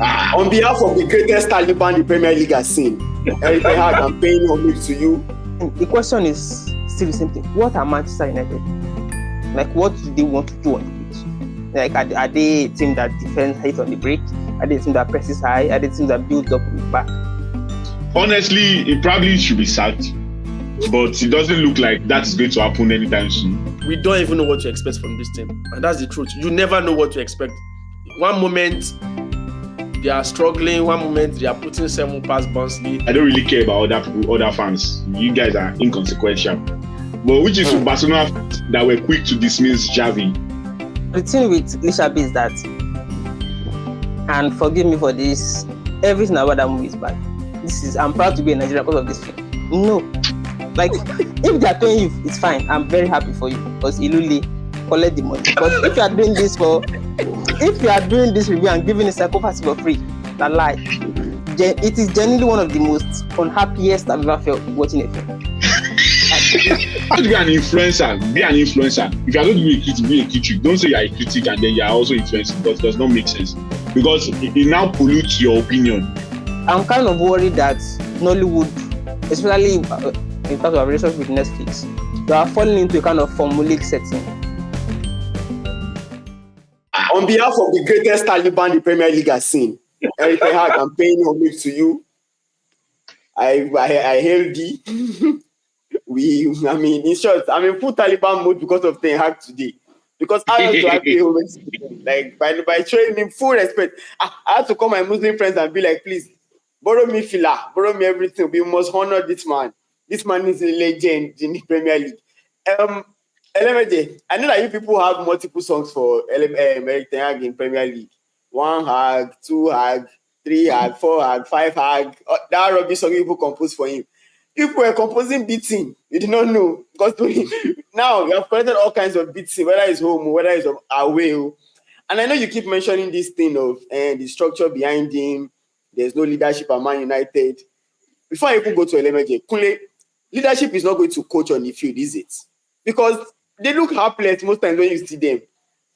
On behalf of the greatest Taliban the Premier League has seen, Erik Ten Hag, I'm paying homage to you. The question is still the same thing. What are Manchester United? Like, what do they want to do on the pitch? Like, are they a team that defends hit on the break? Are they a team that presses high? Are they a team that builds up with back? Honestly, it probably should be sacked, but it doesn't look like that is going to happen anytime soon. We don't even know what to expect from this team, and that's the truth. You never know what to expect. One moment they are struggling, one moment they are putting 7 past Barnsley. I don't really care about other fans. You guys are inconsequential. But which is Barcelona fans that were quick to dismiss Xavi. The thing with Lisabi is that, and forgive me for this, everything about that movie is bad. I'm proud to be a Nigerian because of this film. No. Like, if they are paying you, it's fine. I'm very happy for you because Iluli collect the money. But if you are doing this review and giving a psychopath for free, that lie. It is genuinely one of the most unhappiest I've ever felt watching a film. How to be an influencer? Be an influencer. If you are going to be a critic, be a critic. Don't say you are a critic and then you are also influencing, because it does not make sense. Because it now pollutes your opinion. I'm kind of worried that Nollywood, especially in terms of our relationship with Netflix, they are falling into a kind of formulaic setting. On behalf of the greatest Taliban the Premier League has seen, Erik Ten Hag, I'm paying homage to you. I hail thee. In short, I'm in full Taliban mode because of Ten Hag today. Because I have to pay homage to him. Like, by showing him full respect. I have to call my Muslim friends and be like, please, borrow me fila, borrow me everything. We must honor this man. This man is a legend in the Premier League. LMJ, I know that you people have multiple songs for Erik Ten Hag in Premier League. 1 Hag, 2 Hag, 3 Hag, 4 Hag, 5 Hag. That rubbish song people compose for him. People were composing beating. You did not know. Because now you have collected all kinds of beating, whether it's home, whether it's away. And I know you keep mentioning this thing of the structure behind him. There's no leadership at Man United. Before I even go to LMJ, Kunle, leadership is not going to coach on the field, is it? Because they look helpless most times when you see them.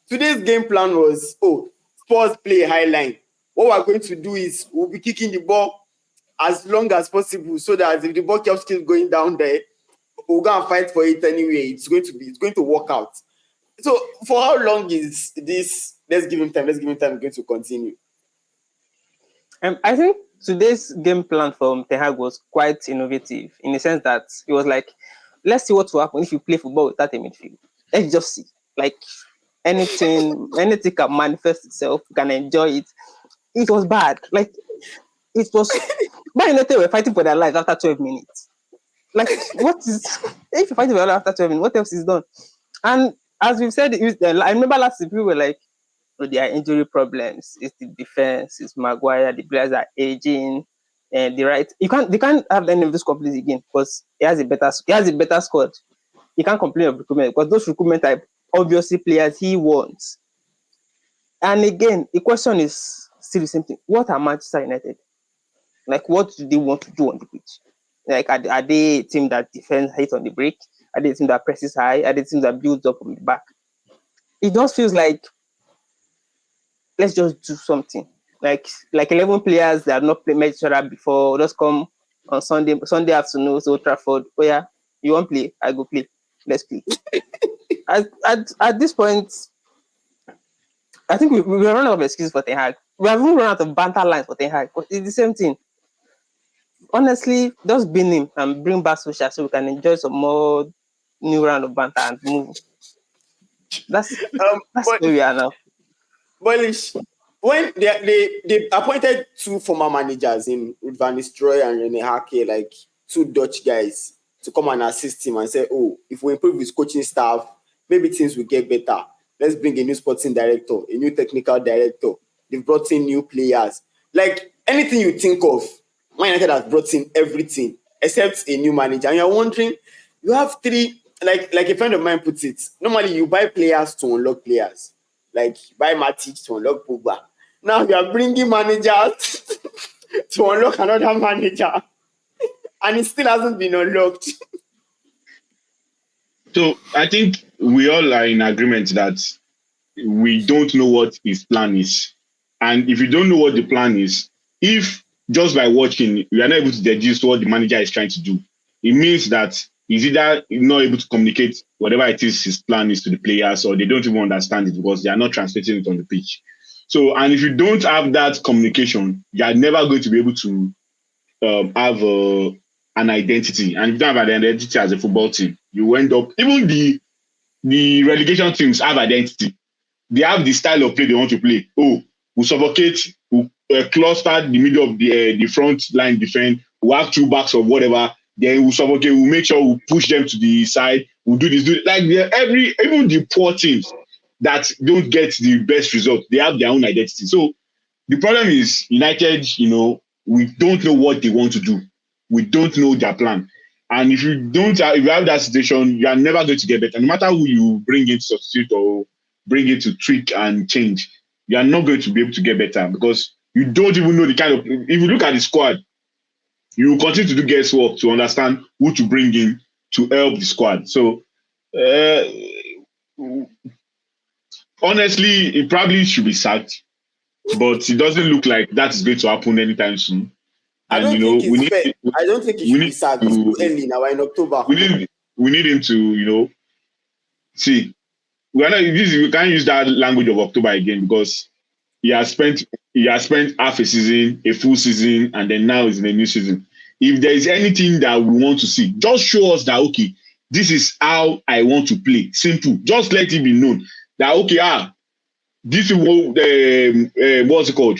Today's game plan was, Spurs play high line. What we're going to do is we'll be kicking the ball as long as possible so that if the ball keeps going down there, we'll go and fight for it anyway. It's going to work out. So for how long is this? Let's give him time going to continue. I think today's game plan from Ten Hag was quite innovative in the sense that it was like, let's see what will happen if you play football without a midfield. Let's just see. Like, anything can manifest itself. You can enjoy it. It was bad. Like, it was. Man United were fighting for their lives after 12 minutes. Like, if you're fighting for your life after 12 minutes, what else is done? And as we've said, I remember last week, people were like, there are injury problems. It's the defense. It's Maguire. The players are aging, and they can't have any of those complaints again because he has a better squad. He can't complain of recruitment because those recruitment are obviously players he wants. And again, the question is still the same thing. What are Manchester United? Like, what do they want to do on the pitch? Like, are they a team that defends hit on the break? Are they a team that presses high? Are they a team that builds up from the back? It just feels like, let's just do something. Like 11 players that have not met each other before, just come on Sunday afternoon, so Old Trafford. Oh yeah, you want to play? I go play. Let's play. At this point, I think we run out of excuses for Ten Hag. We have even run out of banter lines for Ten Hag. But it's the same thing. Honestly, just bin him and bring back Solskjaer so we can enjoy some more new round of banter and move. That's where we are now. Boilish, when they appointed 2 former managers in Van Nistelrooy and Rene Hake, like 2 Dutch guys, to come and assist him and say, if we improve his coaching staff, maybe things will get better. Let's bring a new sporting director, a new technical director. They've brought in new players. Like, anything you think of, Man United has brought in everything except a new manager. And you're wondering, you have 3, like a friend of mine puts it, normally you buy players to unlock players. Like, buy Matic to unlock Pogba. Now you are bringing managers to unlock another manager. And it still hasn't been unlocked. So I think we all are in agreement that we don't know what his plan is. And if you don't know what the plan is, if just by watching, you are not able to deduce what the manager is trying to do, it means that he's either not able to communicate whatever it is his plan is to the players, or they don't even understand it because they are not translating it on the pitch. So, and if you don't have that communication, you are never going to be able to have an identity. And if you don't have an identity as a football team, you end up, even the relegation teams have identity. They have the style of play they want to play. Oh, we suffocate, we cluster the middle of the front line defense, we have two backs or whatever, then we suffocate, we make sure we push them to the side, we'll do this, like even the poor teams that don't get the best result, they have their own identity. So the problem is United, we don't know what they want to do. We don't know their plan. And if you have that situation, you are never going to get better. No matter who you bring in to substitute or bring it to tweak and change, you are not going to be able to get better because you don't even know the kind of. If you look at the squad, you will continue to do guesswork to understand who to bring in to help the squad. So, honestly, it probably should be sacked, but it doesn't look like that is going to happen anytime soon. I don't think it's fair. I don't think it should be sacked. It's too early now. We're in October. We need him to, see. We can't use that language of October again because he has spent half a season, a full season, and then now he's in a new season. If there is anything that we want to see, just show us that okay, this is how I want to play. Simple. Just let it be known that okay, this is what what's it called?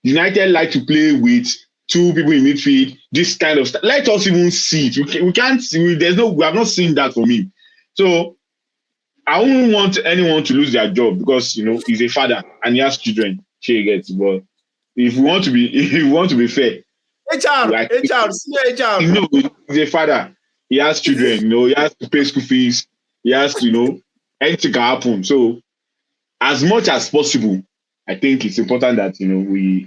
United like to play with two people in midfield. This kind of stuff. Let us even see it. We can't. We have not seen that from him. So I wouldn't want anyone to lose their job because he's a father and he has children. But if we want to be fair, HR. He's a father. He has children. He has to pay school fees. He has to anything can happen. So as much as possible, I think it's important that we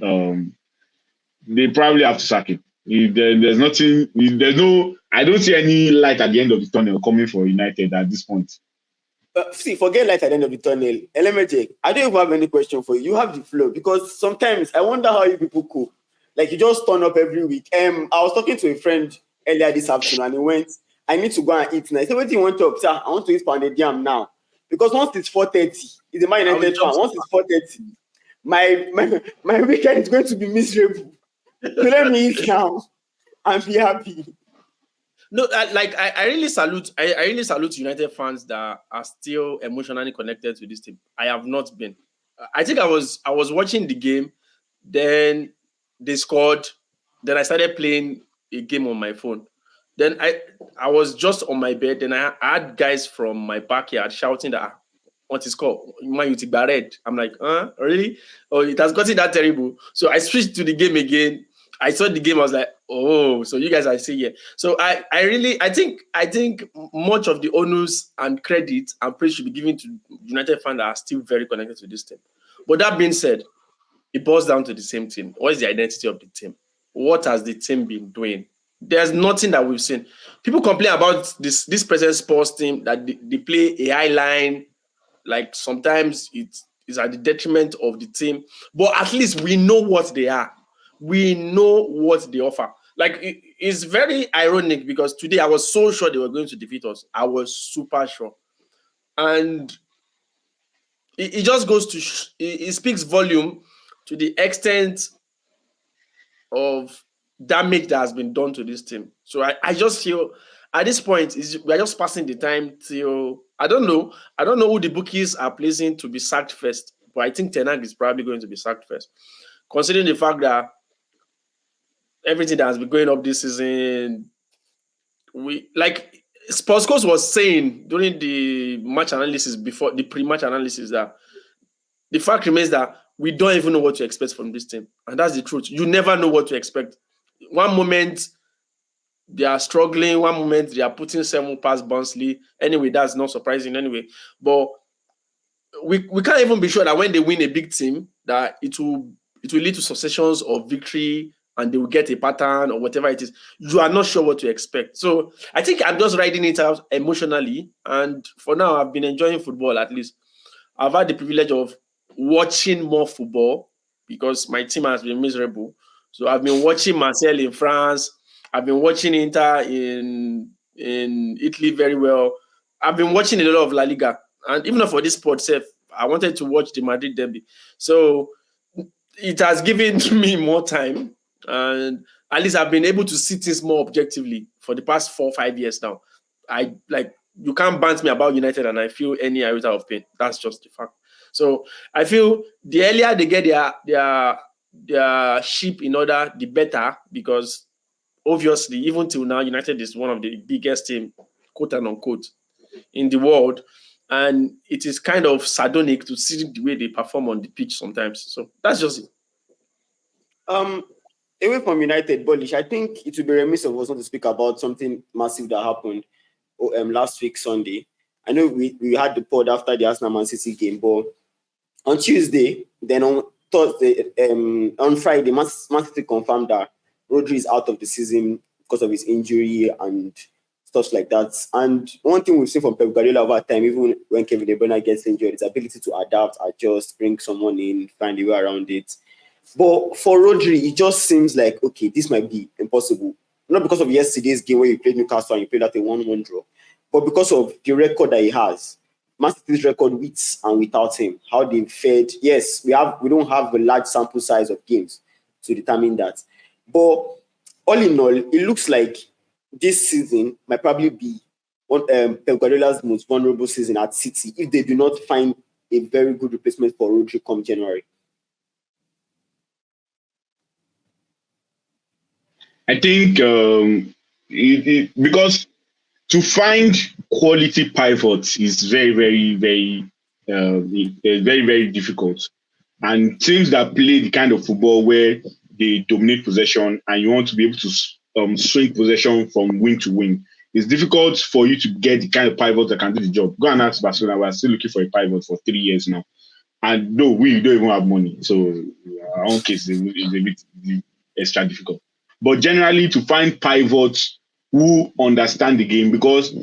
they probably have to sack it. There's nothing. I don't see any light at the end of the tunnel coming for United at this point. See, forget light at the end of the tunnel. LMJ, I don't even have any question for you. You have the flow because sometimes I wonder how you people cope. Like you just turn up every week. I was talking to a friend earlier this afternoon and he went, I need to go and eat now. I said, what do you want to sir? I want to eat pounded yam now. Because once it's 4:30, it's a Man United fan. Once it's 4:30, my weekend is going to be miserable. So let me eat now and be happy. No, I really salute. I really salute United fans that are still emotionally connected to this team. I have not been. I think I was watching the game, then they scored, then I started playing a game on my phone. Then I was just on my bed, then I had guys from my backyard shouting that what is called Man United red. I'm like, really? Oh, it has gotten that terrible. So I switched to the game again. I saw the game. I was like, oh, so you guys are saying yeah. So I think much of the onus and credit and praise should be given to United fans that are still very connected to this team. But that being said, it boils down to the same thing. What is the identity of the team? What has the team been doing? There's nothing that we've seen. People complain about this present sports team that they play a high line. Like sometimes it's at the detriment of the team. But at least we know what they are. We know what they offer. Like it's very ironic because today I was so sure they were going to defeat us. I was super sure, and it just goes to it speaks volume to the extent of damage that has been done to this team. So I just feel at this point we're just passing the time till I don't know who the bookies are placing to be sacked first, but I think Ten Hag is probably going to be sacked first, considering the fact that everything that has been going up this season, Sportscoach was saying during the match analysis before the pre-match analysis that the fact remains that we don't even know what to expect from this team, and that's the truth. You never know what to expect. One moment they are struggling, one moment they are putting 7 past Barnsley. Anyway, that's not surprising anyway. But we can't even be sure that when they win a big team, that it will lead to successions of victory and they will get a pattern or whatever it is. You are not sure what to expect. So I think I'm just riding it out emotionally. And for now, I've been enjoying football at least. I've had the privilege of watching more football because my team has been miserable. So I've been watching Marseille in France. I've been watching Inter in Italy very well. I've been watching a lot of La Liga, and even for this sport self, I wanted to watch the Madrid derby. So it has given me more time, and at least I've been able to see things more objectively for the past 4 or 5 years now. You can't bant me about United, and I feel any iota of pain. That's just the fact. So I feel the earlier they get their ship in order, the better, because obviously, even till now, United is one of the biggest team, quote and unquote, in the world. And it is kind of sardonic to see the way they perform on the pitch sometimes. So that's just it. Away from United, Bullish, I think it would be remiss of us not to speak about something massive that happened last week, Sunday. I know we had the pod after the Arsenal Man City game, but on Tuesday, then on Thursday, on Friday, Man City confirmed that Rodri is out of the season because of his injury and stuff like that. And one thing we've seen from Pep Guardiola over time, even when Kevin De Bruyne gets injured, his ability to adapt, adjust, bring someone in, find a way around it. But for Rodri, it just seems like, okay, this might be impossible. Not because of yesterday's game where you played Newcastle and you played at a 1-1 draw, but because of the record that he has. Man City's record with and without him, how they fared. Yes, we don't have a large sample size of games to determine that. But all in all, it looks like this season might probably be Pep Guardiola's most vulnerable season at City if they do not find a very good replacement for Rodri come January. I think because to find quality pivots is very, very, very, very, very difficult. And teams that play the kind of football where they dominate possession and you want to be able to swing possession from wing to wing, it's difficult for you to get the kind of pivot that can do the job. Go and ask Barcelona. We're still looking for a pivot for 3 years now. And no, we don't even have money. So our own case is a bit extra difficult. But generally, to find pivots who understand the game, because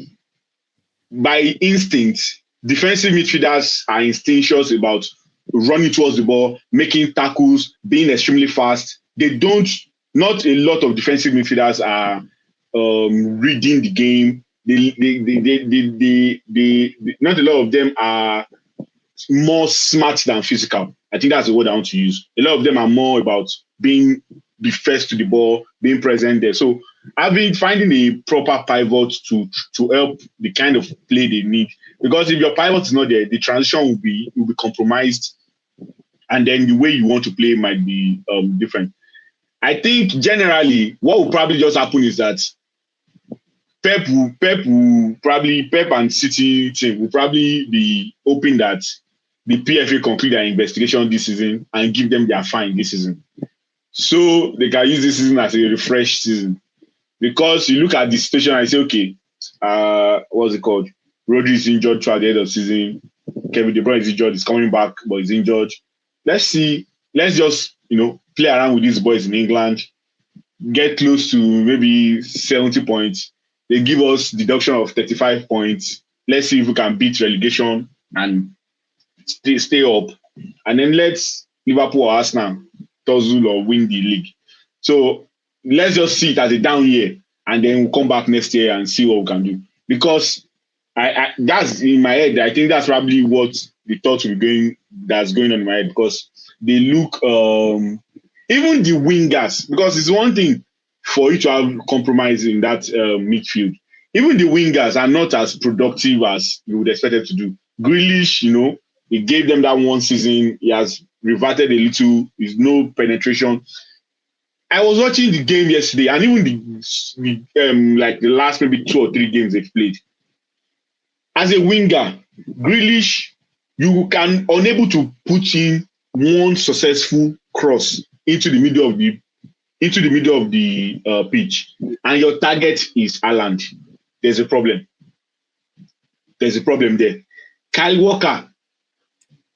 by instinct, defensive midfielders are instinctuous about running towards the ball, making tackles, being extremely fast. Not a lot of defensive midfielders are reading the game. Not a lot of them are more smart than physical. I think that's the word I want to use. A lot of them are more about being the first to the ball, being present there. So finding a proper pivot to help the kind of play they need. Because if your pivot is not there, the transition will be compromised, and then the way you want to play might be different. I think generally what will probably just happen is that Pep and City team will probably be hoping that the PFA conclude their investigation this season and give them their fine this season, so they can use this season as a refresh season. Because you look at the situation and say, okay, what's it called? Rodri is injured throughout the end of the season. Kevin De Bruyne is injured. He's coming back, but he's injured. Let's see. Let's just play around with these boys in England. Get close to maybe 70 points. They give us deduction of 35 points. Let's see if we can beat relegation and stay up. And then let's Liverpool or Arsenal tussle or win the league. So let's just see it as a down year, and then we'll come back next year and see what we can do. Because I that's in my head. I think that's probably what the thoughts that's going on in my head, because they look even the wingers, because it's one thing for you to have compromise in that midfield. Even the wingers are not as productive as you would expect them to do. Grealish, he gave them that one season. He has reverted a little. There's no penetration. I was watching the game yesterday, and even the last maybe 2 or 3 games they've played. As a winger, Grealish, you can unable to put in one successful cross into the middle of the pitch, and your target is Haaland. There's a problem. There's a problem there. Kyle Walker,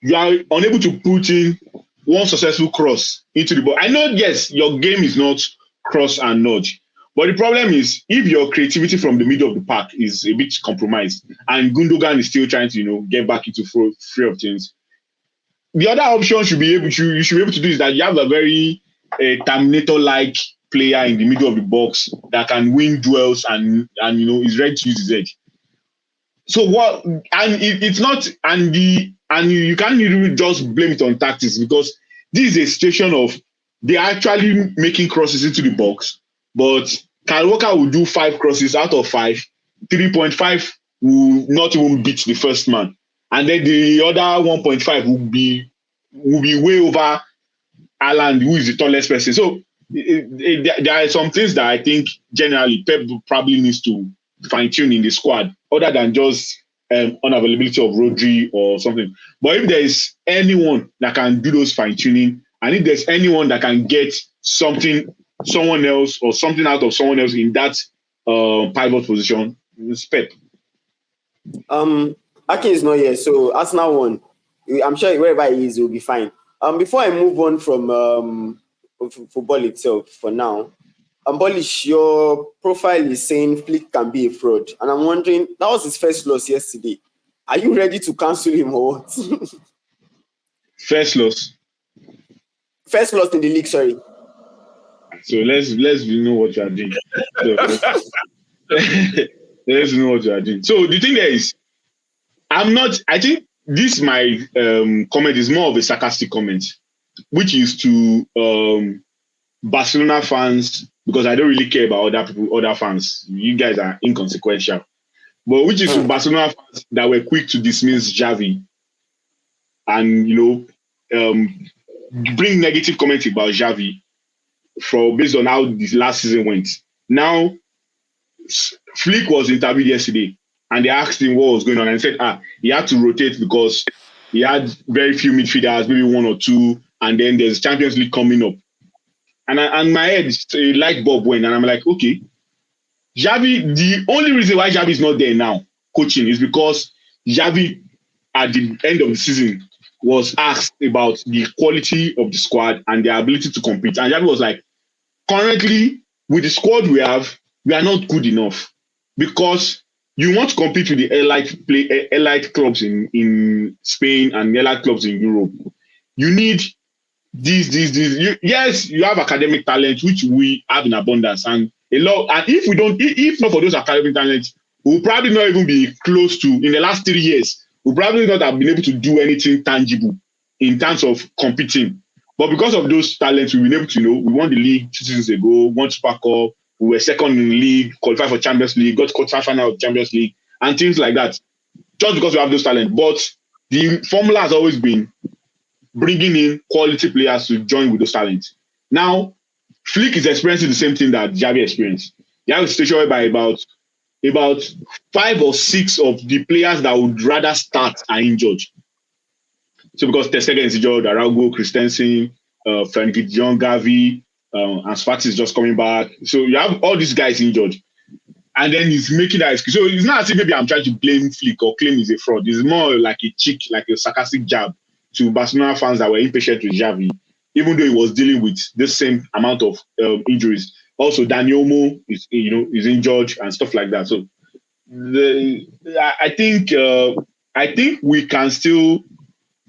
you are unable to put in one successful cross into the ball. I know, yes, your game is not cross and nudge, but the problem is if your creativity from the middle of the park is a bit compromised, and Gundogan is still trying to, get back into free of things, the other option you should be able to do is that you have a very Terminator-like player in the middle of the box that can win duels and is ready to use his edge. So what? And it's not, and you can't really just blame it on tactics, because this is a situation of they're actually making crosses into the box, but Kyle Walker will do 5 crosses out of 5, 3.5 will not even beat the first man, and then the other 1.5 will be way over Haaland, who is the tallest person. So there are some things that I think generally Pep probably needs to fine-tune in the squad, other than just unavailability of Rodri or something. But if there is anyone that can do those fine-tuning, and if there's anyone that can get someone else or something out of someone else in that pivot position, it's Pep. Akin is not here, so Arsenal won. I'm sure wherever he is, he'll be fine. Before I move on from football itself for now, Bolish, your profile is saying Flick can be a fraud, and I'm wondering, that was his first loss yesterday. Are you ready to cancel him or what? First loss. First loss in the league, sorry. So let's know what you are doing. Let's know what you are doing. So the thing is, I think this my comment is more of a sarcastic comment, which is to Barcelona fans, because I don't really care about other fans. You guys are inconsequential. But which is to Barcelona fans that were quick to dismiss Xavi and bring negative comments about Xavi based on how this last season went. Now, Flick was interviewed yesterday, and they asked him what was going on, and he said he had to rotate because he had very few midfielders, maybe 1 or 2, and then there's Champions League coming up. And my head, a light bulb went, and I'm like, okay, Xavi, the only reason why Xavi is not there now coaching is because Xavi at the end of the season was asked about the quality of the squad and their ability to compete. And Xavi was like, currently, with the squad we have, we are not good enough, because you want to compete with the elite clubs in Spain and elite clubs in Europe. You need these. Yes, you have academic talent, which we have in abundance, and a lot. And if not for those academic talents, we'll probably not even be close to, in the last 3 years, we'll probably not have been able to do anything tangible in terms of competing. But because of those talents, we've been able to, we won the league 2 seasons ago, won Super Cup, we were second in the league, qualified for Champions League, got to quarter-final of Champions League, and things like that. Just because we have those talents. But the formula has always been bringing in quality players to join with those talents. Now, Flick is experiencing the same thing that Xavi experienced. You have a situation whereby about 5 or 6 of the players that would rather start are injured. So because Ter Stegen is injured, Araujo, Christensen, Frenkie de Jong, Gavi, and Sfati is just coming back. So you have all these guys injured. And then he's making that excuse. So it's not as if maybe I'm trying to blame Flick or claim he's a fraud. It's more like a cheek, like a sarcastic jab to Barcelona fans that were impatient with Xavi, even though he was dealing with the same amount of injuries. Also, Dani Olmo is injured and stuff like that. So I think we can still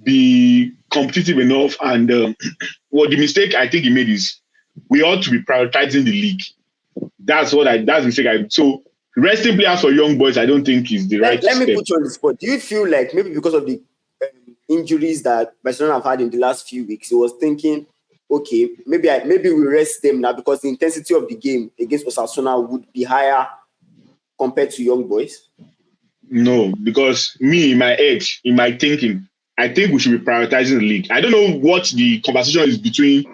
be competitive enough. And the mistake I think he made is we ought to be prioritizing the league. That's the mistake. So resting players for young boys, I don't think is the right step. Let me put you on the spot. Do you feel like maybe because of the injuries that Barcelona have had in the last few weeks, he was thinking, okay, maybe we rest them now because the intensity of the game against Osasuna would be higher compared to young boys? No, because me, in my head, in my thinking, I think we should be prioritizing the league. I don't know what the conversation is between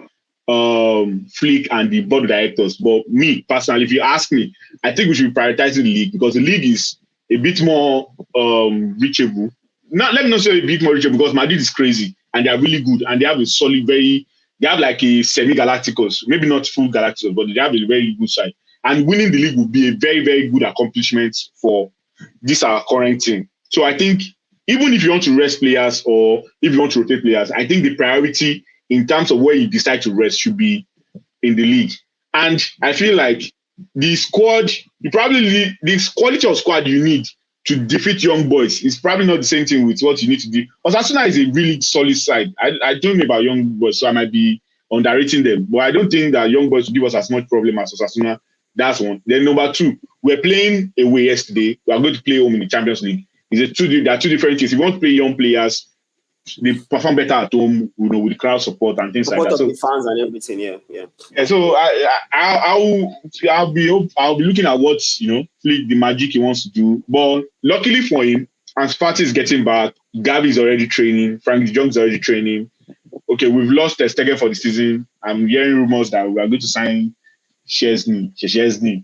Flick and the board of directors, but me personally, if you ask me, I think we should be prioritizing the league because the league is a bit more reachable. Let me not say a bit more reachable because Madrid is crazy and they are really good and they have a solid, they have like a semi-Galacticos, maybe not full Galacticos, but they have a very good side. And winning the league would be a very, very good accomplishment for this our current team. So I think even if you want to rest players or if you want to rotate players, I think the priority in terms of where you decide to rest should be in the league. And I feel like the squad, the quality of squad you need to defeat young boys. It's probably not the same thing with what you need to do. Osasuna is a really solid side. I don't know about young boys, so I might be underrating them. But I don't think that young boys will give us as much problem as Osasuna. That's one. Then number two, we're playing away yesterday. We are going to play home in the Champions League. There are two different things. If you want to play young players, they perform better at home, with the crowd support and things Support like that. of the fans and everything, yeah. So I'll be looking at what Flick, the magic he wants to do. But luckily for him, Ansu Fati is getting back. Gabi is already training. Frank de Jong is already training. Okay, we've lost Ter Stegen for the season. I'm hearing rumors that we are going to sign Szczesny.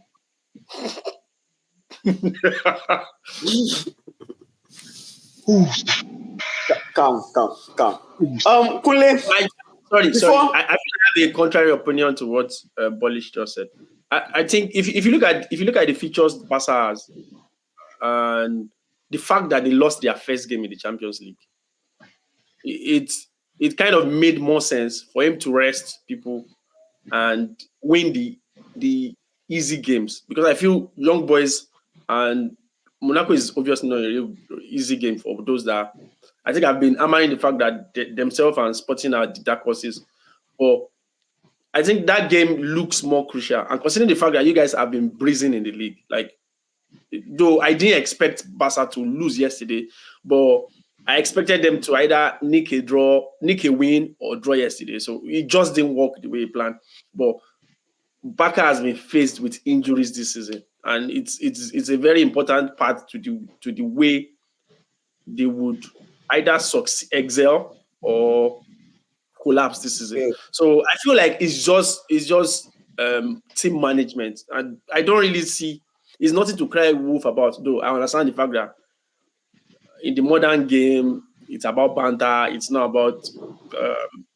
Calm. Kule. Sorry. I have a contrary opinion to what Bolish just said. I think if you look at the features Barca has and the fact that they lost their first game in the Champions League, it kind of made more sense for him to rest people and win the easy games, because I feel young boys and Monaco is obviously not a real easy game for those that I think I've been hammering the fact that themselves and Sporting are the dark horses. But I think that game looks more crucial. And considering the fact that you guys have been breezing in the league, like, though I didn't expect Barca to lose yesterday, but I expected them to either nick a win or draw yesterday. So it just didn't work the way he planned. But Barca has been faced with injuries this season, and it's a very important part to the way they would either excel or collapse this season. Yeah. So I feel like it's just team management, and I don't really see. It's nothing to cry wolf about, though. I understand the fact that in the modern game, it's about banter. It's not about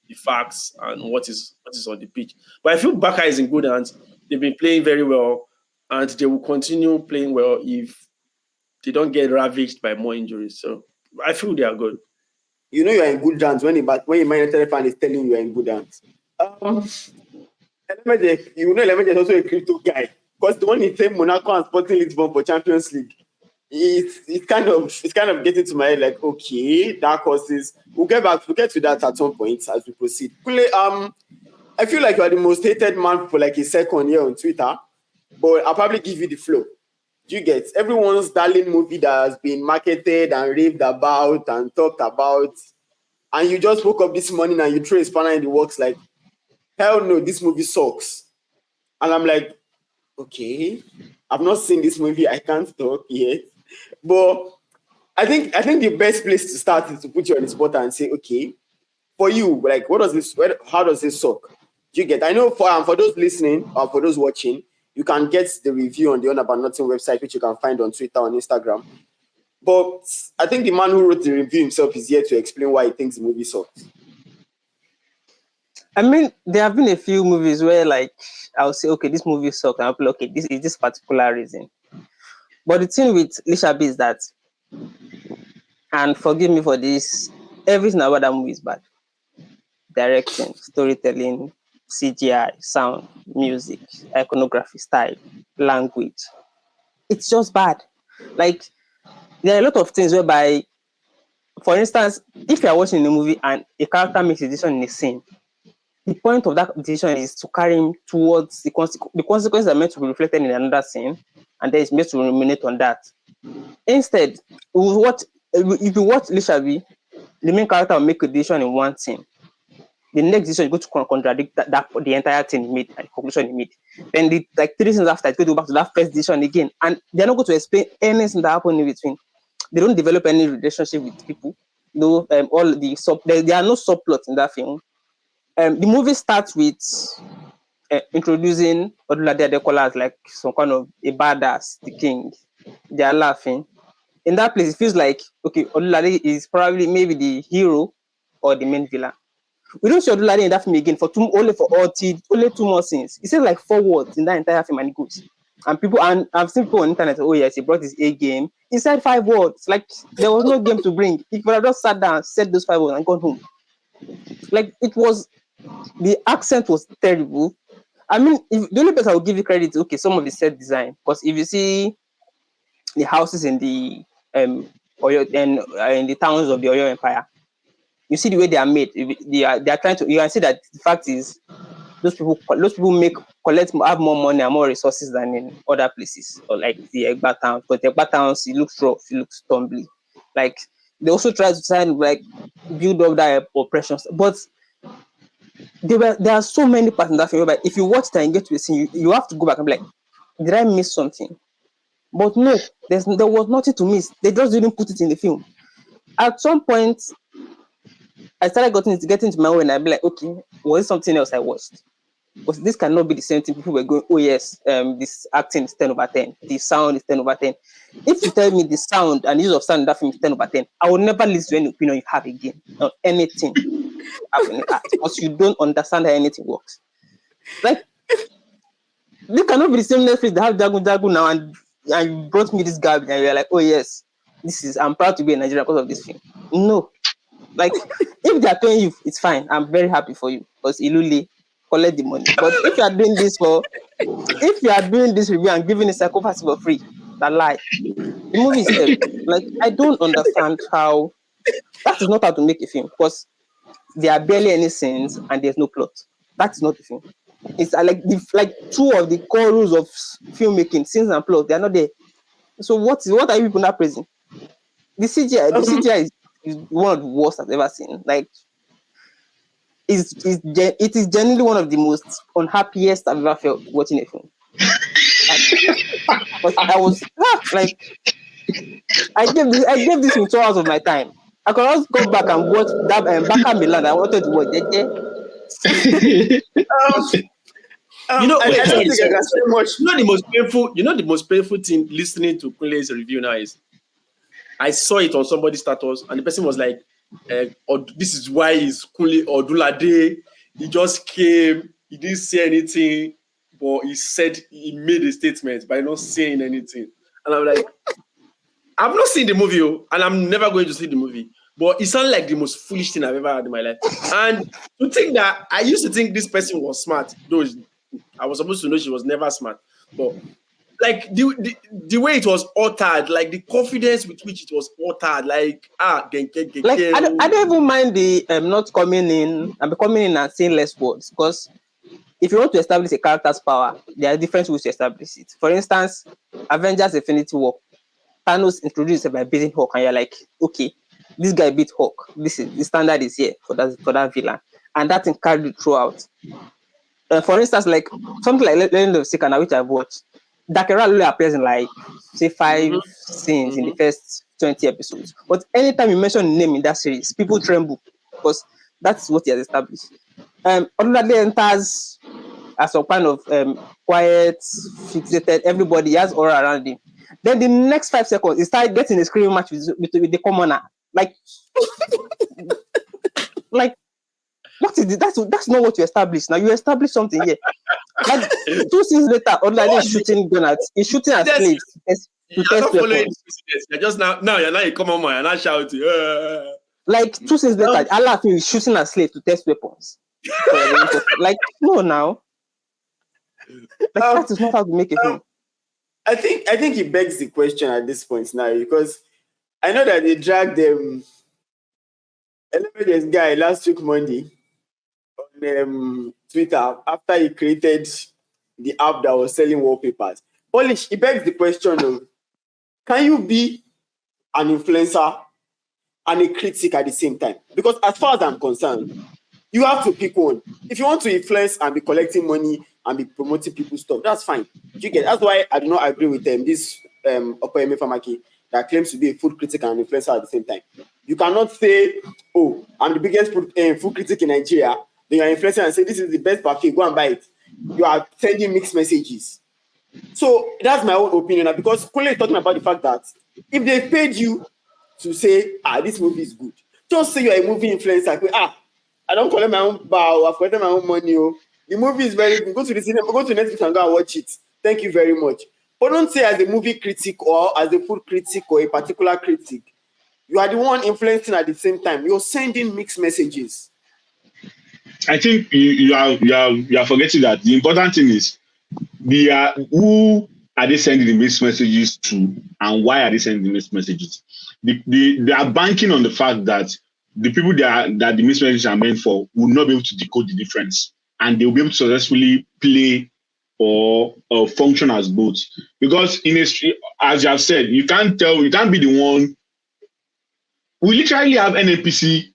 the facts and what is on the pitch. But I feel Barca is in good hands. They've been playing very well, and they will continue playing well if they don't get ravaged by more injuries. So I feel they are good. You know you're in good hands when a Man United fan is telling you you're in good hands. Elemeje is also a crypto guy, because the one he said Monaco and Sporting Lisbon for Champions League. It's kind of getting to my head, like, okay, dark horses. We'll get to that at some point as we proceed. I feel like you are the most hated man for like a second here on Twitter, but I'll probably give you the flow. Do you get everyone's darling movie that has been marketed and raved about and talked about, and you just woke up this morning and you throw a spanner in the works like, hell no, this movie sucks. And I'm like, okay, I've not seen this movie, I can't talk yet. But I think the best place to start is to put you on the spot and say, okay, for you, like, how does this suck? Do you get? I know for those listening or for those watching, you can get the review on the On About Nothing website, which you can find on Twitter, on Instagram. But I think the man who wrote the review himself is here to explain why he thinks the movie sucks. I mean, there have been a few movies where, like, I'll say, okay, this movie sucks, and I'll be like, okay, this is this particular reason. But the thing with Lisabi is that, and forgive me for this, everything about that movie is bad. Directing, storytelling, CGI, sound, music, iconography, style, language. It's just bad. Like, there are a lot of things whereby, for instance, if you are watching a movie and a character makes a decision in a scene, the point of that decision is to carry him towards the consequences are meant to be reflected in another scene, and then it's meant to ruminate on that. Instead, if you watch Lisabi, the main character will make a decision in one scene. The next decision is going to contradict that the entire thing he made and the conclusion he made. Then, 3 scenes after, it's going to go back to that first decision again, and they're not going to explain anything that happened in between. They don't develop any relationship with people. No, there are no subplots in that film. The movie starts with introducing Odulade Adekola as like some kind of a badass, the king. They are laughing. In that place, it feels like, okay, Odulade is probably maybe the hero or the main villain. We don't see Odulade in that film again only 2 more scenes. He says like 4 words in that entire film and it goes. And I've seen people on the internet, oh yes, he brought his A game. He said 5 words. Like, there was no game to bring. He could have just sat down, said those 5 words and gone home. Like, the accent was terrible. I mean, the only person I will give you credit is, okay, some of the set design. Because if you see the houses in the Oyo and in the towns of the Oyo Empire. You see the way they are made. They are trying to. You can see that the fact is those people have more money and more resources than in other places, or like the Egba town. But the Egba towns, it looks rough, it looks tumbly. Like they also try to build up that oppression. But there are so many parts in that film. But if you watch it and get to the scene, you have to go back and be like, did I miss something? But no, there was nothing to miss. They just didn't put it in the film. At some point, I started getting to my own, and I'd be like, okay, was it something else I watched? But this cannot be the same thing. People were going, oh yes, this acting is 10/10. The sound is 10/10. If you tell me the sound and use of sound in that film is 10/10, I will never listen to any opinion you have again on anything because you don't understand how anything works. Like, this cannot be the same Netflix that have Jagun now and you brought me this garbage and you're like, oh yes, I'm proud to be a Nigerian because of this film. No. Like, if they are paying you, it's fine. I'm very happy for you because Ilule collect the money. But if you are doing this review and giving a psychopath for free, that lie. The movie is terrible. Like, I don't understand how that is not how to make a film because there are barely any scenes and there's no plot. That is not the film. It's like two of the core rules of filmmaking, scenes and plot. They are not there. So what are you people not praising? The CGI is one of the worst I've ever seen. Like, it is genuinely one of the most unhappiest I've ever felt watching a film. I was like, I gave this in 2 hours of my time. I could also go back and watch that Baka Milan. I wanted to watch I don't think I can say much. The most painful thing listening to Kunle's review now is I saw it on somebody's status and the person was like, this is why he's Kunle Odulade. He just came, he didn't say anything, but he made a statement by not saying anything. And I'm like, I've not seen the movie, and I'm never going to see the movie. But it sounded like the most foolish thing I've ever had in my life. And to think that I used to think this person was smart, though I was supposed to know she was never smart. But like the way it was uttered, like the confidence with which it was uttered, like I don't even mind the not coming in and coming in and saying less words, because if you want to establish a character's power, there are different ways to establish it. For instance, Avengers Infinity War, Thanos introduced it by beating Hulk, and you're like, okay, this guy beat Hulk. The standard is here for that villain, and that carried throughout. For instance, like something like Legend of Sikana, which I've watched, Dakera only appears in like say 5 scenes in the first 20 episodes. But anytime you mention the name in that series, people tremble because that's what he has established. Odulade enters as a kind of quiet, fixated. Everybody has aura around him. Then the next 5 seconds, he started getting a screaming match with the commoner. Like, what is it? That's not what you established. Now you established something here. Like 2 scenes later, Odulade is shooting donuts. He's shooting at slaves to test weapons. You're just now you're not a common man. You're not shouting. Like 2 scenes later, Allah is shooting at slaves to test weapons. Like, no, now. Like, that is not how to make a film. I think it begs the question at this point now, because I know that they dragged this guy last week Monday on Twitter after he created the app that was selling wallpapers. Polish, it begs the question of, can you be an influencer and a critic at the same time? Because as far as I'm concerned, you have to pick one. If you want to influence and be collecting money and be promoting people's stuff, that's fine. You get. That's why I do not agree with this Okoyemi Famaki that claims to be a food critic and an influencer at the same time. You cannot say, oh, I'm the biggest food critic in Nigeria, then you're influencing and say this is the best parfait, go and buy it. You are sending mixed messages. So that's my own opinion. Because Kole is talking about the fact that if they paid you to say, this movie is good, just say you're a movie influencer. I don't collect my own bow, I've collected my own money. The movie is very good. Go to the cinema, go to Netflix and go and watch it. Thank you very much. But don't say as a movie critic or as a food critic or a particular critic. You are the one influencing at the same time. You're sending mixed messages. I think you are forgetting that the important thing is who are they sending the mixed messages to, and why are they sending the mixed messages? They are banking on the fact that the people that the mixed messages are meant for will not be able to decode the difference, and they will be able to successfully play or function as both. Because as you have said, you can't be the one. We literally have NNPC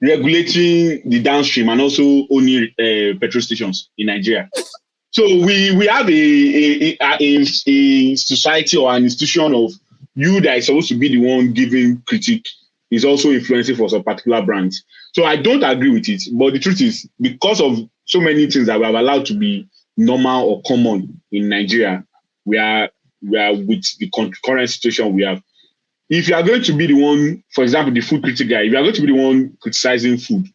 regulating the downstream and also owning petrol stations in Nigeria. So we have a society or an institution of you that is supposed to be the one giving critique is also influencing for some particular brands. So I don't agree with it. But the truth is, because of so many things that we have allowed to be normal or common in Nigeria, we are with the current situation we have. If you are going to be the one, for example, the food critic guy, if you are going to be the one criticizing food,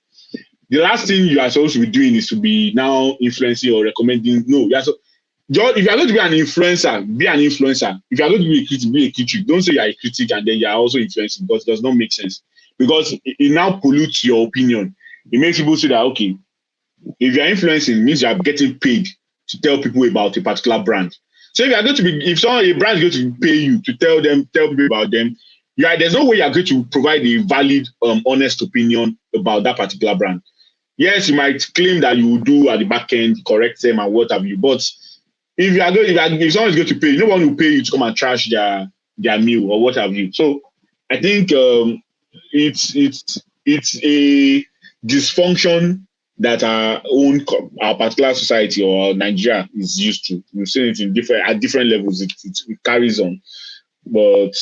the last thing you are supposed to be doing is to be now influencing or recommending. No, if you are going to be an influencer, be an influencer. If you are going to be a critic, be a critic. Don't say you are a critic and then you are also influencing, because it does not make sense. Because it now pollutes your opinion. It makes people say that, okay, if you are influencing, it means you are getting paid to tell people about a particular brand. So if you are going to be, if a brand is going to pay you to tell people about them, there's no way you are going to provide a valid, honest opinion about that particular brand. Yes, you might claim that you will do at the back end, correct them and what have you. But if someone is going to pay you, no one will pay you to come and trash their meal or what have you. So I think it's a dysfunction that our particular society or Nigeria is used to. We've seen it at different levels. It carries on, but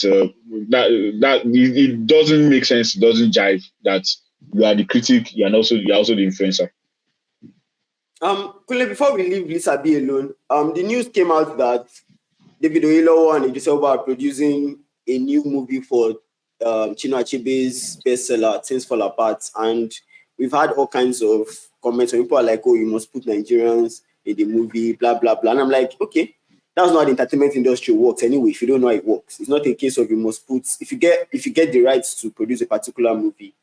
that it doesn't make sense. It doesn't jive that you are the critic, you're also the influencer. Kule, before we leave Lisabi alone, the news came out that David Oyelowo and Idris Elba are producing a new movie for Chinua Achebe's bestseller, Things Fall Apart, and we've had all kinds of comments where people are like, "Oh, you must put Nigerians in the movie, blah blah blah," and I'm like, okay, that's not how the entertainment industry works anyway. If you don't know how it works, it's not a case of you must put. If you get the rights to produce a particular movie,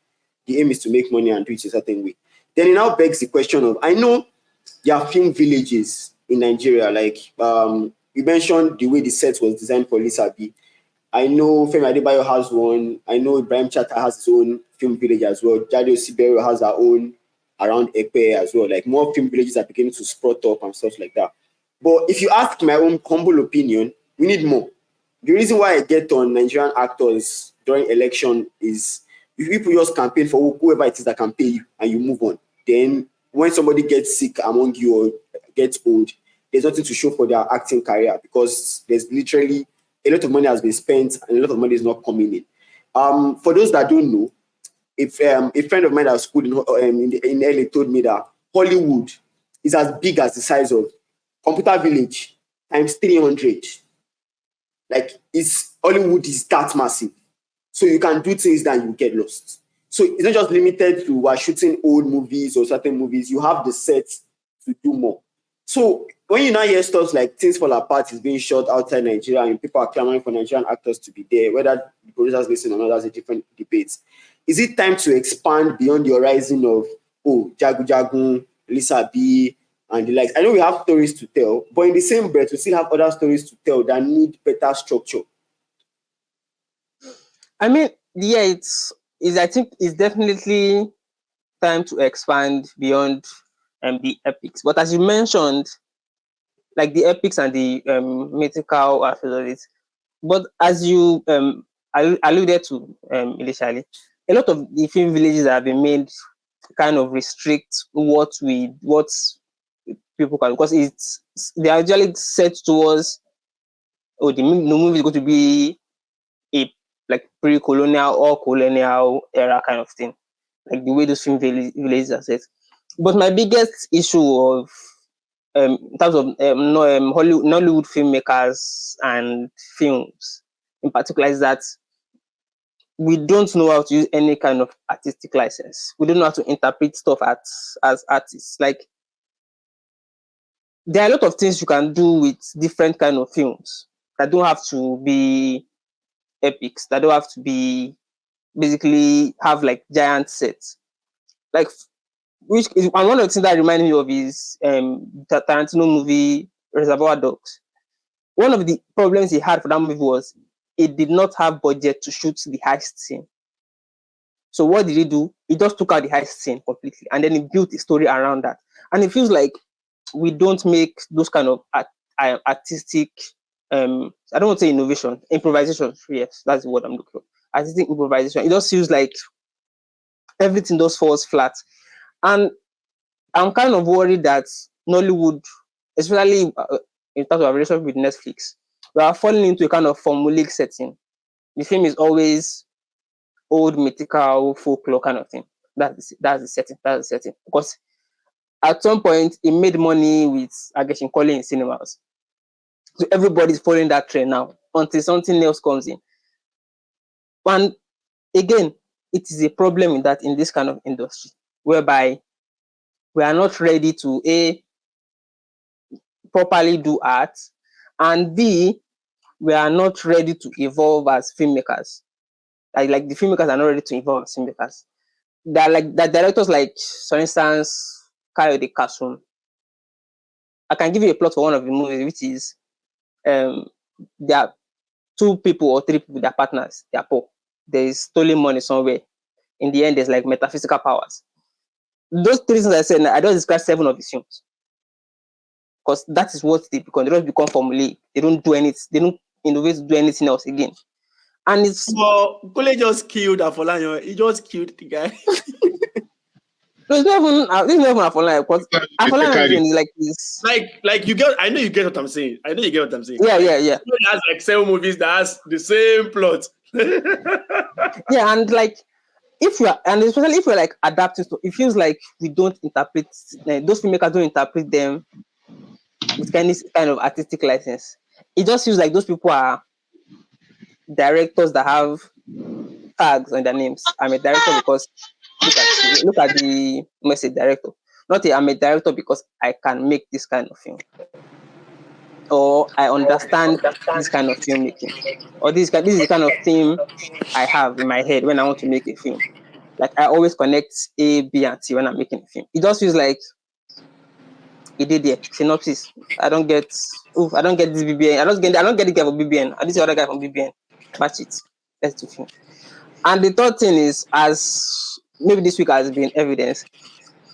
the aim is to make money and do it a certain way. Then it now begs the question of, I know there are film villages in Nigeria, like you mentioned the way the set was designed for Lisabi. I know Femi Adebayo has one. I know Ibrahim Chata has his own film village as well. Jade Osibero has her own around Ekpe as well. Like, more film villages are beginning to sprout up and stuff like that. But if you ask my own humble opinion, we need more. The reason why I get on Nigerian actors during election is, if people just campaign for whoever it is that can pay you and you move on, then when somebody gets sick among you or gets old, there's nothing to show for their acting career, because there's literally a lot of money has been spent and a lot of money is not coming in. For those that don't know, if a friend of mine at school in LA told me that Hollywood is as big as the size of Computer Village times 300. Like, Hollywood is that massive. So you can do things that you get lost. So it's not just limited to shooting old movies or certain movies. You have the set to do more. So when you now hear stuff like Things Fall Apart is being shot outside Nigeria and people are clamoring for Nigerian actors to be there, whether the producers listen or not, that's a different debate. Is it time to expand beyond the horizon of, Jagu Jagun, Lisabi, and the likes? I know we have stories to tell, but in the same breath, we still have other stories to tell that need better structure. I mean, yeah, I think it's definitely time to expand beyond the epics. But as you mentioned, like the epics and the mythical aspects of it. But as you alluded to initially, a lot of the film villages that have been made kind of restrict what people can, because they are usually set towards, the movie is going to be a like pre-colonial or colonial era kind of thing, like the way those film villages are set. But my biggest issue of in terms of Nollywood filmmakers and films in particular is that we don't know how to use any kind of artistic license. We don't know how to interpret stuff as artists. Like, there are a lot of things you can do with different kind of films that don't have to be epics, that don't have to be basically have like giant sets. Like, and one of the things that reminds me of is Tarantino movie Reservoir Dogs. one of the problems he had for that movie was it did not have budget to shoot the heist scene. So what did he do? He just took out the heist scene completely, and then he built a story around that. And it feels like we don't make those kind of artistic, I don't want to say innovation, improvisation. Yes, that's the word I'm looking for. Artistic improvisation. It just feels like everything just falls flat. And I'm kind of worried that Nollywood, especially in terms of our relationship with Netflix, we are falling into a kind of formulaic setting. The film is always old mythical folklore kind of thing. That's the setting. That's the setting. Because at some point, it made money with Ageshin calling in cinemas. So everybody's following that trend now until something else comes in. And again, it is a problem in this kind of industry, whereby we are not ready to A, properly do art, and B, we are not ready to evolve as filmmakers. Like the filmmakers are not ready to evolve as filmmakers. They're like the directors, like for instance, Kayode Kasum. I can give you a plot for one of the movies, which is there are 2 people or 3 people, they're partners, they're poor. There is stolen money somewhere. In the end, there's like metaphysical powers. Those 3 things I said, I don't describe 7 of the films. Because that is what they become. They don't become formulaic. They don't do anything. They don't innovate to do anything else again. And it's Kule just killed Afolayan. He just killed the guy. no, it's not even Afolayan, because Afolayan is like this. Like you get. I know you get what I'm saying. Yeah. He has like 7 movies that has the same plot. Yeah, and like especially if we're like adapting, so it feels like we don't interpret, those filmmakers don't interpret them with any kind of artistic license. It just feels like those people are directors that have tags on their names. I'm a director because look at the message director. Not I'm a director because I can make this kind of film, or I understand this kind of filmmaking, or this is the kind of theme I have in my head when I want to make a film. Like I always connect A, B, and C when I'm making a film. It just feels like it did there. Synopsis. I don't get this BBN. I don't get the guy from BBN. And this other guy from BBN. Match it. Let's do film. And the third thing is, as maybe this week has been evidence,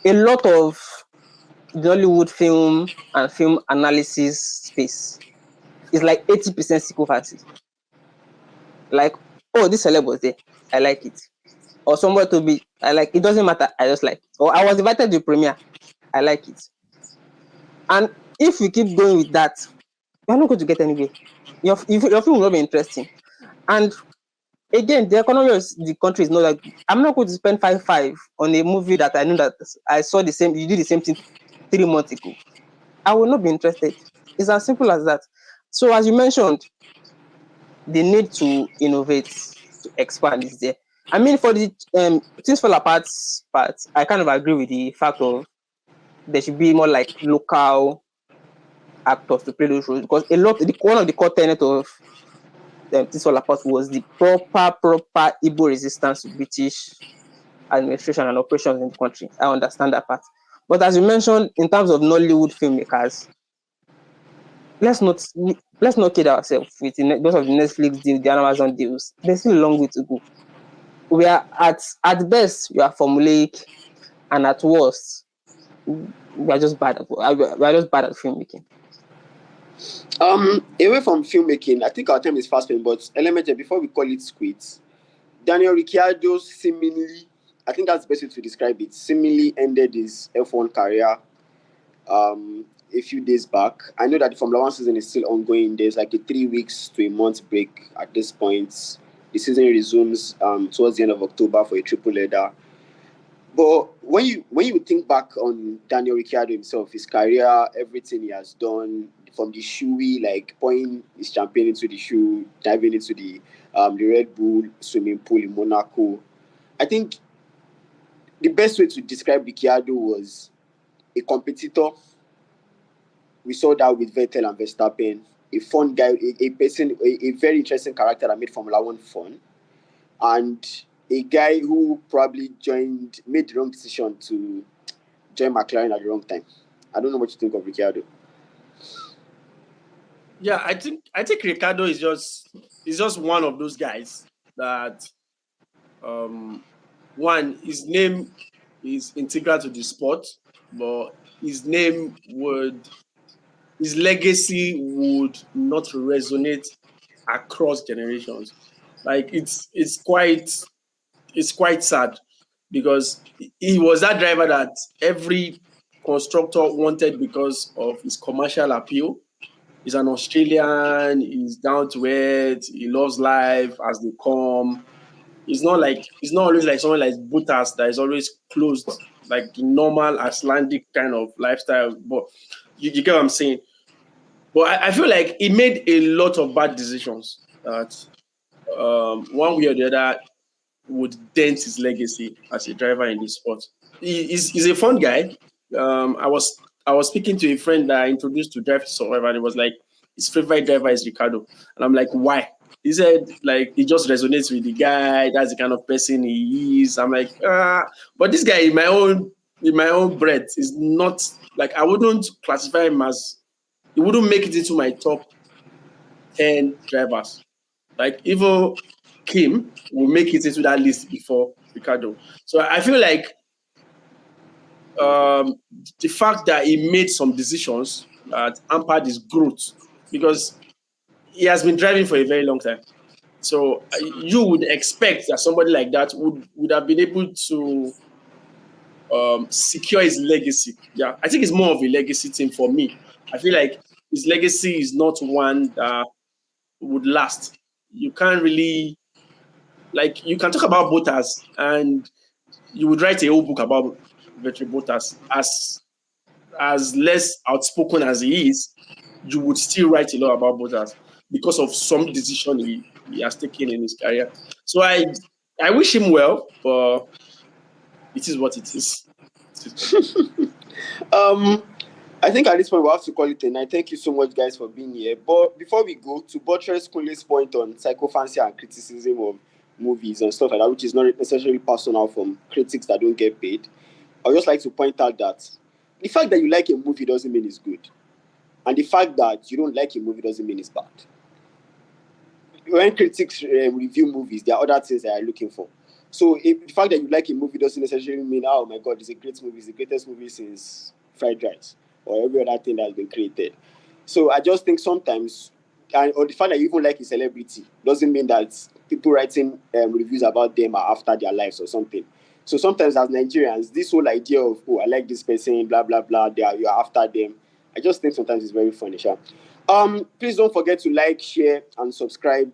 a lot of the Hollywood film and film analysis space is like 80% sequel fancy. Like, oh, this celeb was there. I like it. Or somewhere to be, I like it. Doesn't matter. I just like it. Or I was invited to the premiere. I like it. And if we keep going with that, we're not going to get anywhere. Your film will not be interesting. And again, the economy of the country is not like, I'm not going to spend 5 on a movie that I know that I saw the same, you did the same thing 3 months ago. I will not be interested. It's as simple as that. So as you mentioned, the need to innovate, to expand is there. I mean, for the Things Fall Apart part, I kind of agree with the fact of there should be more like local actors to play those roles, because one of the core tenets of Things Fall Apart was the proper Igbo resistance to British administration and operations in the country. I understand that part. But as you mentioned, in terms of Nollywood filmmakers, let's not kid ourselves with those of the Netflix deal, the Amazon deals. There's still a long way to go. We are at best we are formulaic, and at worst we are just bad at filmmaking. Away from filmmaking, I think our time is fast spent, but elementary, before we call it quits, Daniel Ricciardo seemingly, I think that's the best way to describe it, seemingly ended his F1 career a few days back. I know that the Formula 1 season is still ongoing. There's like a 3 weeks to a month break at this point. The season resumes towards the end of October for a triple header. But when you think back on Daniel Ricciardo himself, his career, everything he has done, from the shoey, like pouring his champagne into the shoe, diving into the Red Bull swimming pool in Monaco, I think the best way to describe Ricciardo was a competitor. We saw that with Vettel and Verstappen. A fun guy, a person, a very interesting character that made Formula 1 fun. And a guy who probably made the wrong decision to join McLaren at the wrong time. I don't know what you think of Ricciardo. Yeah, I think Ricardo is just one of those guys that one, his name is integral to the sport, but his legacy would not resonate across generations. Like it's quite sad because he was that driver that every constructor wanted because of his commercial appeal. He's an Australian, he's down to earth, he loves life as they come. He's not always like someone like Butas that is always closed, like the normal Icelandic kind of lifestyle. But you get what I'm saying. But I feel like he made a lot of bad decisions that one way or the other would dent his legacy as a driver in this sport. He's a fun guy. I was speaking to a friend that I introduced to Drive to Survive, and it was like his favorite driver is Ricardo, and I'm like, why? He said like he just resonates with the guy. That's the kind of person he is. I'm like, but this guy in my own breath is not like I wouldn't classify him as he wouldn't make it into my top 10 drivers. Like even Kim will make it into that list before Ricardo. So I feel like the fact that he made some decisions that hampered his growth because he has been driving for a very long time. So you would expect that somebody like that would have been able to secure his legacy. Yeah, I think it's more of a legacy thing for me. I feel like his legacy is not one that would last. You can't really like you can talk about Bottas and you would write a whole book about Valtteri Bottas as less outspoken as he is, you would still write a lot about Bottas because of some decision he has taken in his career. So I wish him well, but it is what it is. I think at this point we'll have to call it a night. Thank you so much, guys, for being here. But before we go, to buttress Kunle's point on psychophancy and criticism of movies and stuff like that, which is not necessarily personal from critics that don't get paid, I would just like to point out that the fact that you like a movie doesn't mean it's good. And the fact that you don't like a movie doesn't mean it's bad. When critics review movies, there are other things that I'm looking for. So if the fact that you like a movie doesn't necessarily mean, oh my God, it's a great movie, it's the greatest movie since fried rice or every other thing that's been created. So I just think sometimes, or the fact that you even like a celebrity doesn't mean that people writing reviews about them are after their lives or something. So sometimes as Nigerians, this whole idea of, oh, I like this person, blah, blah, blah, you're after them, I just think sometimes it's very funny. Sha. Please don't forget to like, share, and subscribe.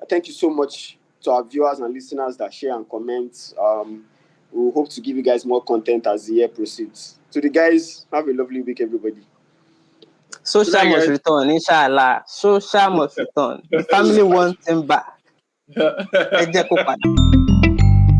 Thank you so much to our viewers and listeners that share and comment. We hope to give you guys more content as the year proceeds. To the guys, have a lovely week, everybody. Social must return, inshallah. Social must return. The family wants him back.